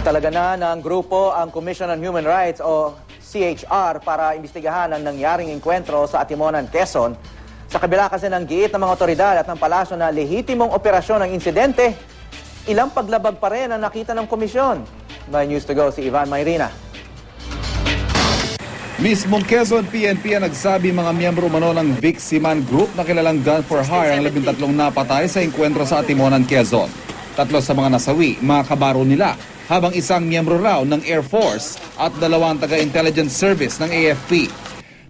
Nagtalaga na ng grupo ang Commission on Human Rights o CHR para imbestigahan ang nangyaring enkwentro sa Atimonan, Quezon. Sa kabila kasi ng giit ng mga otoridad at ng palasyo na lehitimong operasyon ng insidente, ilang paglabag pa rin ang nakita ng komisyon. May news to go si Ivan Mayrina. Mismong Quezon PNP ang nagsabi mga miyembro umano ng Vic Siman Group na kilalang gun for hire ang 13 napatay sa enkwentro sa Atimonan, Quezon. 3 sa mga nasawi, mga kabaro nila, habang isang miyembro raw ng Air Force at 2 taga-intelligence service ng AFP.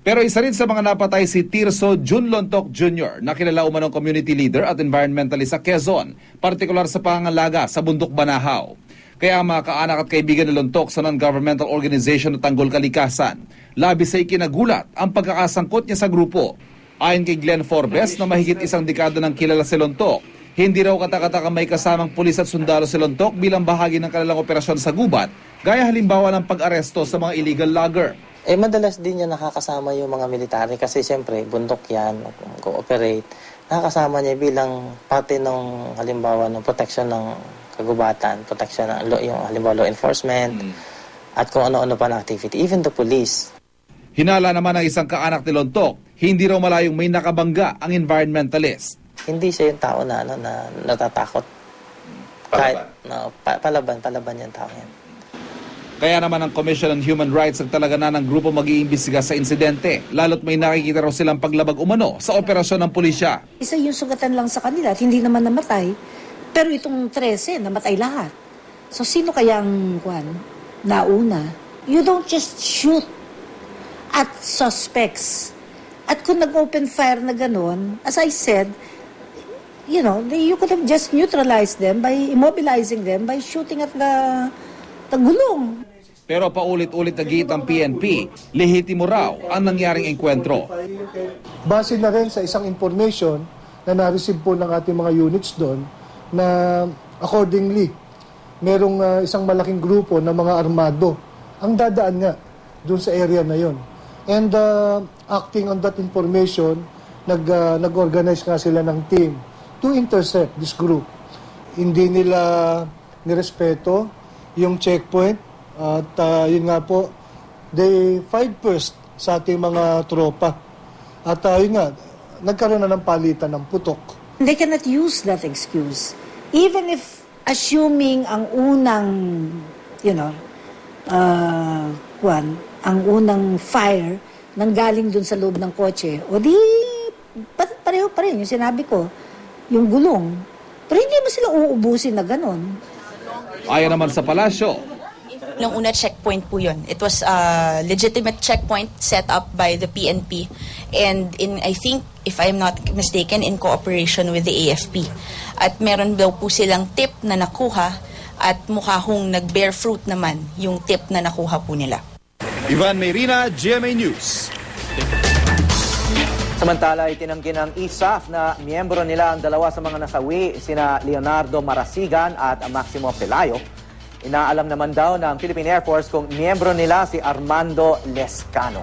Pero isa rin sa mga napatay si Tirso Junlontok Jr. na kilala umanong community leader at environmentalist sa Quezon, partikular sa pangangalaga sa Bundok Banahaw. Kaya mga kaanak at kaibigan ni Lontok sa non-governmental organization na Tanggol Kalikasan, labis ay kinagulat ang pagkakasangkot niya sa grupo. Ayon kay Glenn Forbes na mahigit 10 dekada ng kilala si Lontok, hindi raw katakataka may kasamang pulis at sundalo si Lontok bilang bahagi ng kanilang operasyon sa gubat, gaya halimbawa ng pag-aresto sa mga illegal logger. Madalas din niya nakakasama yung mga military kasi siyempre bundok yan, cooperate. Nakakasama niya bilang parte ng halimbawa ng protection ng kagubatan, protection ng yung halimbawa law enforcement, at kung ano-ano pa na activity, even the police. Hinala naman ng isang kaanak ni Lontok, hindi raw malayong may nakabangga ang environmentalist. Hindi siya yung tao na natatakot. Palaban? Palaban yung tao yan. Kaya naman ang Commission on Human Rights nagtalaga na ng grupo mag-iimbestiga sa insidente, lalo't may nakikita raw silang paglabag umano sa operasyon ng pulisya. Isa yung sugatan lang sa kanila at hindi naman namatay, pero itong 13, namatay lahat. So sino kayang nauna? You don't just shoot at suspects. At kung nag-open fire na gano'n, as I said, you know, you could have just neutralized them by immobilizing them by shooting at the gulong. Pero paulit-ulit nagigit ang PNP, lehitimo raw ang nangyaring enkwentro. Base na rin sa isang information na na-receive po ng ating mga units doon na accordingly, merong isang malaking grupo ng mga armado ang dadaan nga doon sa area na yon. And acting on that information, nag-organize nga sila ng team to intercept this group. Hindi nila nirespeto yung checkpoint at yun nga po, they fight first sa ating mga tropa. At yun nga, nagkaroon na ng palitan ng putok. They cannot use that excuse. Even if assuming ang unang, ang unang fire nanggaling dun sa loob ng kotse, o di, pareho pa rin yung sinabi ko, yung gulong. Pero hindi mo sila uubusin na ganon. Ayon naman sa palasyo, nung una checkpoint po yun. It was a legitimate checkpoint set up by the PNP and I think, if I'm not mistaken, in cooperation with the AFP. At meron daw po silang tip na nakuha at mukha hong nag-bear fruit naman yung tip na nakuha po nila. Ivan Mayrina, GMA News. Samantala, itinanggi ng ISAF na miyembro nila ang 2 sa mga nasawi, sina Leonardo Marasigan at Maximo Pelayo. Inaalam naman daw ng Philippine Air Force kung miyembro nila si Armando Lescano.